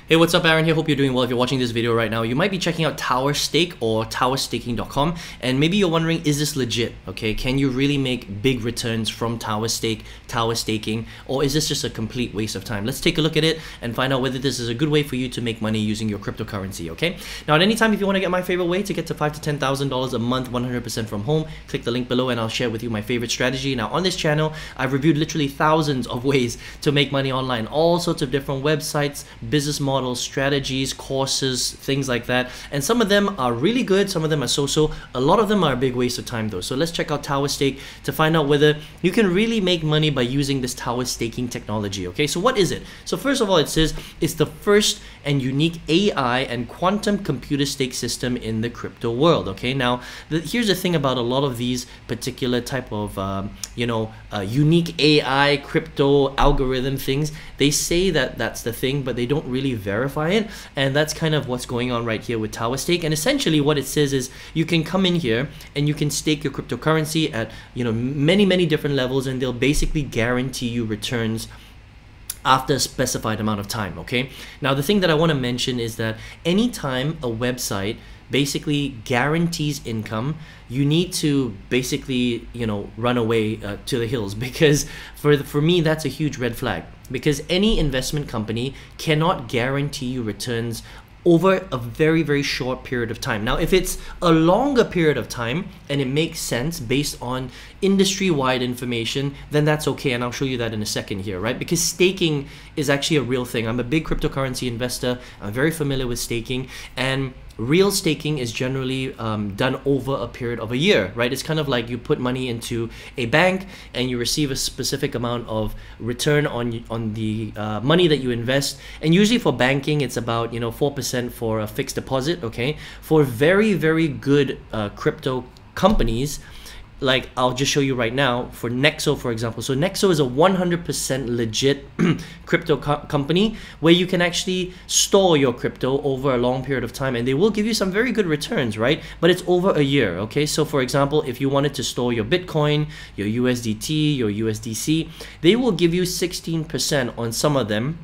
Hey, what's up? Aaron here. Hope you're doing well. If you're watching this video right now, you might be checking out Tower Stake or towerstaking.com, and maybe you're wondering, is this legit? Okay, can you really make big returns from Tower Stake, Tower Staking, or is this just a complete waste of time? Let's take a look at it and find out whether this is a good way for you to make money using your cryptocurrency, okay? Now, at any time, if you want to get my favorite way to get to $5,000 to $10,000 a month, 100% from home, click the link below and I'll share with you my favorite strategy. Now, on this channel, I've reviewed literally thousands of ways to make money online, all sorts of different websites, business models, strategies, courses, things like that. And some of them are really good, some of them are so-so. A lot of them are a big waste of time though. So let's check out Tower Stake to find out whether you can really make money by using this Tower Staking technology. Okay, so what is it? So first of all, it says it's the first and unique AI and quantum computer stake system in the crypto world. Okay, now here's the thing about a lot of these particular type of unique AI crypto algorithm things. They say that that's the thing, but they don't really verify it, and that's kind of what's going on right here with Tower Stake. And essentially what it says is you can come in here and you can stake your cryptocurrency at many different levels, and they'll basically guarantee you returns after a specified amount of time. Okay, now the thing that I want to mention is that anytime a website basically guarantees income, you need to basically run away to the hills, because for me that's a huge red flag, because any investment company cannot guarantee you returns over a very short period of time. Now, if it's a longer period of time and it makes sense based on industry-wide information, then that's okay, and I'll show you that in a second here, right? Because staking is actually a real thing. I'm a big cryptocurrency investor. I'm very familiar with staking, and real staking is generally done over a period of a year, right? It's kind of like you put money into a bank and you receive a specific amount of return on the money that you invest. And usually for banking, it's about 4% for a fixed deposit. Okay, for very good crypto companies, like I'll just show you right now for Nexo, for example. So Nexo is a 100% legit crypto company where you can actually store your crypto over a long period of time, and they will give you some very good returns, right? But it's over a year. Okay, so for example, if you wanted to store your Bitcoin, your USDT, your USDC, they will give you 16% on some of them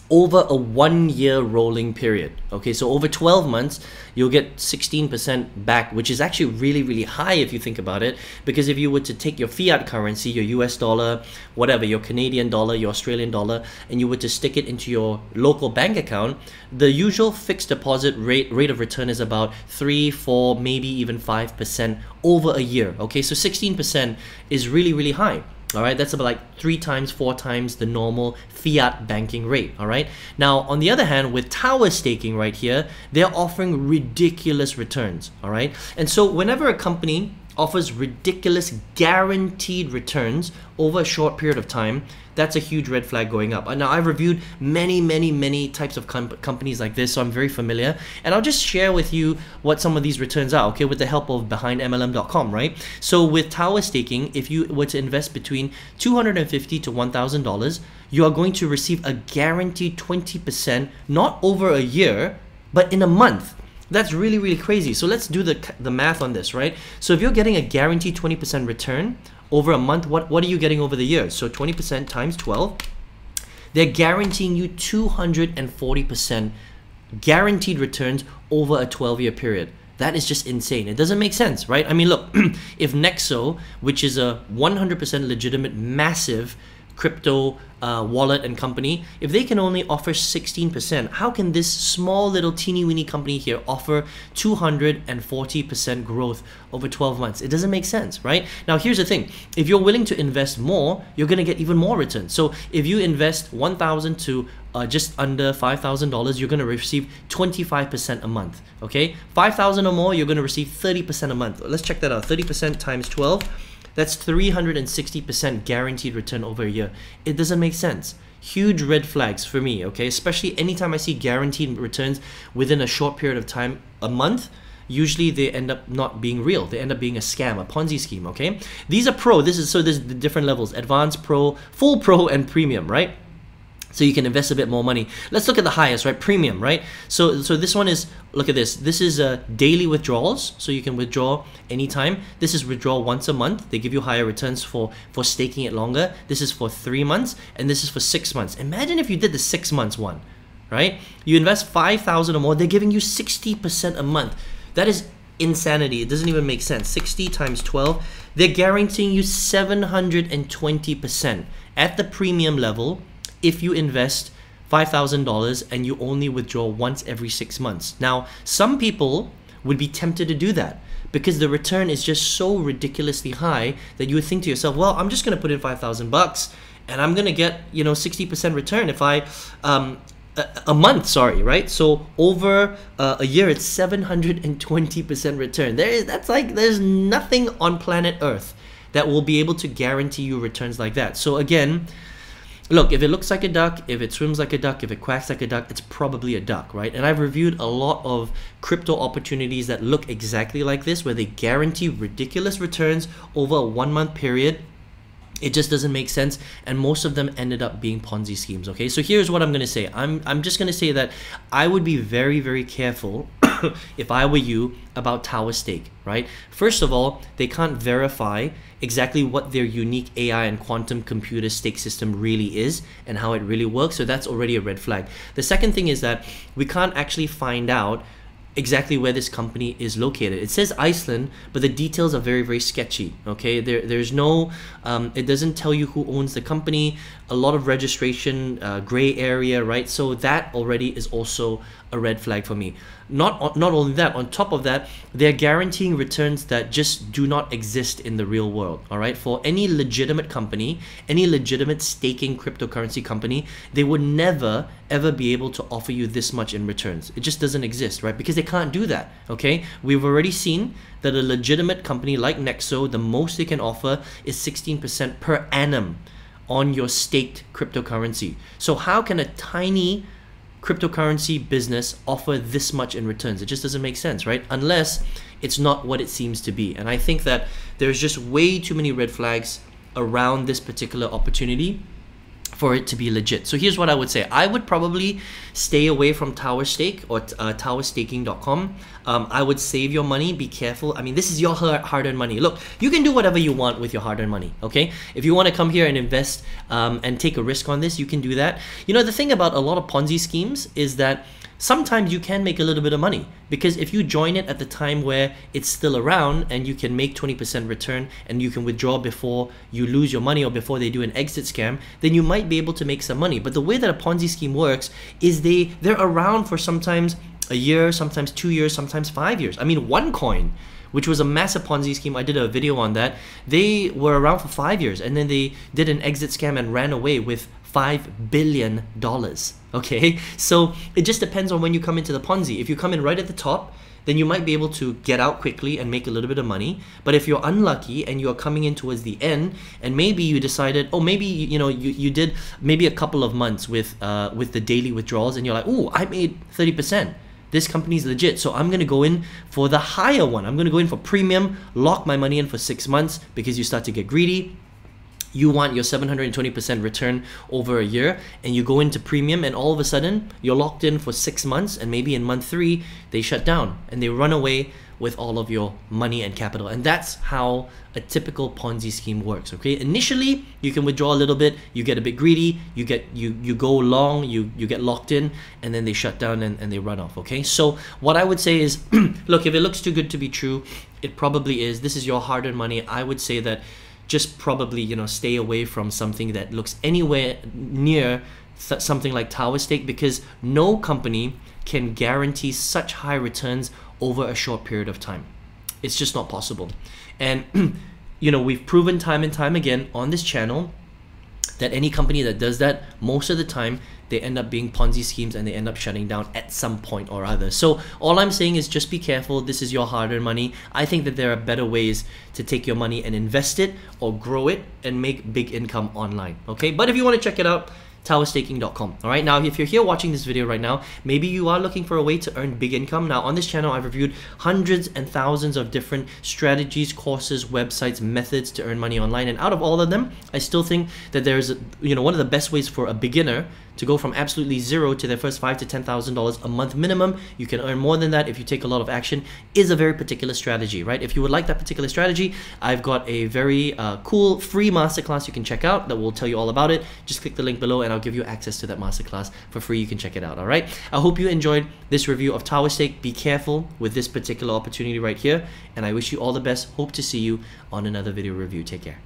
over a 1 year rolling period. Okay, so over 12 months you'll get 16% back, which is actually really high if you think about it, because if you were to take your fiat currency, your US dollar, whatever, your Canadian dollar, your Australian dollar, and you were to stick it into your local bank account, the usual fixed deposit rate of return is about 3, 4, maybe even 5% over a year. Okay, so 16% is really high. All right, that's about like 3 times, 4 times the normal fiat banking rate. All right, now on the other hand, with Tower Staking right here, they're offering ridiculous returns. All right, and so whenever a company offers ridiculous guaranteed returns over a short period of time, that's a huge red flag going up. Now, I've reviewed many types of companies like this, so I'm very familiar, and I'll just share with you what some of these returns are, okay, with the help of behindmlm.com, right? So with Tower Staking, if you were to invest between $250 to $1,000, you are going to receive a guaranteed 20%, not over a year, but in a month. That's really crazy. So let's do the math on this, right? So if you're getting a guaranteed 20% return over a month, what are you getting over the year? So 20% times 12, they're guaranteeing you 240% guaranteed returns over a 12-year period. That is just insane. It doesn't make sense, right? I mean, look, if Nexo, which is a 100% legitimate, massive crypto wallet and company, if they can only offer 16%, how can this small little teeny weeny company here offer 240% growth over 12 months? It doesn't make sense, right? Now here's the thing, if you're willing to invest more, you're gonna get even more returns. So if you invest $1,000 to just under $5,000, you're gonna receive 25% a month. Okay, 5,000 or more, you're gonna receive 30% a month. Let's check that out. 30% times 12, that's 360% guaranteed return over a year. It doesn't make sense. Huge red flags for me, okay? Especially anytime I see guaranteed returns within a short period of time, a month, usually they end up not being real. They end up being a scam, a Ponzi scheme, okay? These are pro. There's the different levels: advanced pro, full pro, and premium, right? So you can invest a bit more money. Let's look at the highest, right? Premium, right? So this one is, look at this. This is daily withdrawals, so you can withdraw anytime. This is withdrawal once a month. They give you higher returns for staking it longer. This is for 3 months, and this is for 6 months. Imagine if you did the 6 months one. right? You invest 5,000 or more, they're giving you 60% a month. That is insanity. It doesn't even make sense. 60 times 12, they're guaranteeing you 720% at the premium level if you invest $5,000 and you only withdraw once every 6 months. Now, some people would be tempted to do that because the return is just so ridiculously high that you would think to yourself, well, I'm just going to put in 5,000 bucks and I'm going to get, 60% return if I a month, sorry, right? So over a year, it's 720% return. There's nothing on planet Earth that will be able to guarantee you returns like that. So again, look, if it looks like a duck, if it swims like a duck, if it quacks like a duck, it's probably a duck, right? And I've reviewed a lot of crypto opportunities that look exactly like this, where they guarantee ridiculous returns over a 1 month period. It just doesn't make sense, and most of them ended up being Ponzi schemes. Okay, so here's what I'm gonna say. I'm just gonna say that I would be very, very careful if I were you about Tower Stake, right? First of all, they can't verify exactly what their unique AI and quantum computer stake system really is and how it really works, so that's already a red flag. The second thing is that we can't actually find out exactly where this company is located. It says Iceland, but the details are very, very sketchy. Okay, there's no, it doesn't tell you who owns the company. A lot of registration, gray area, right? So that already is also a red flag for me. Not only that, on top of that, they're guaranteeing returns that just do not exist in the real world. All right, for any legitimate company, any legitimate staking cryptocurrency company, they would never ever be able to offer you this much in returns. It just doesn't exist, right? Because they can't do that. Okay, we've already seen that a legitimate company like Nexo, the most they can offer is 16% per annum on your staked cryptocurrency. So how can a tiny cryptocurrency business offer this much in returns? It just doesn't make sense, right? Unless it's not what it seems to be. And I think that there's just way too many red flags around this particular opportunity for it to be legit. So here's what I would say. I would probably stay away from Tower Stake or towerstaking.com. I would save your money, be careful. I mean, this is your hard-earned money. Look, you can do whatever you want with your hard-earned money, okay? If you want to come here and invest and take a risk on this, you can do that. You know, the thing about a lot of Ponzi schemes is that sometimes you can make a little bit of money, because if you join it at the time where it's still around and you can make 20% return and you can withdraw before you lose your money or before they do an exit scam, then you might be able to make some money. But the way that a Ponzi scheme works is they're around for sometimes a year, sometimes 2 years, sometimes 5 years. I mean, OneCoin, which was a massive Ponzi scheme, I did a video on that. They were around for 5 years and then they did an exit scam and ran away with $5 billion. Okay, so it just depends on when you come into the Ponzi. If you come in right at the top, then you might be able to get out quickly and make a little bit of money. But if you're unlucky and you're coming in towards the end, and maybe you decided, oh, maybe you did maybe a couple of months with the daily withdrawals, and you're like, oh, I made 30%. This company's legit, so I'm gonna go in for the higher one. I'm gonna go in for premium, lock my money in for 6 months, because you start to get greedy. You want your 720% return over a year, and you go into premium, and all of a sudden you're locked in for 6 months, and maybe in month 3 they shut down and they run away with all of your money and capital. And that's how a typical Ponzi scheme works. Okay, initially you can withdraw a little bit, you get a bit greedy, you go long, you get locked in, and then they shut down and they run off. Okay, so what I would say is look, if it looks too good to be true, it probably is. This is your hard-earned money. I would say that just probably stay away from something that looks anywhere near something like Tower Stake, because no company can guarantee such high returns over a short period of time. It's just not possible. And we've proven time and time again on this channel that any company that does that, most of the time they end up being Ponzi schemes and they end up shutting down at some point or other. So all I'm saying is just be careful. This is your hard-earned money. I think that there are better ways to take your money and invest it or grow it and make big income online. Okay, but if you want to check it out, towerstaking.com. All right, now if you're here watching this video right now, maybe you are looking for a way to earn big income. Now on this channel, I've reviewed hundreds and thousands of different strategies, courses, websites, methods to earn money online, and out of all of them, I still think that there's one of the best ways for a beginner to go from absolutely zero to their first $5,000 to $10,000 a month minimum. You can earn more than that if you take a lot of action, is a very particular strategy, right? If you would like that particular strategy, I've got a very cool free masterclass you can check out that will tell you all about it. Just click the link below and I'll give you access to that masterclass for free. You can check it out, all right? I hope you enjoyed this review of Tower Stake. Be careful with this particular opportunity right here, and I wish you all the best. Hope to see you on another video review. Take care.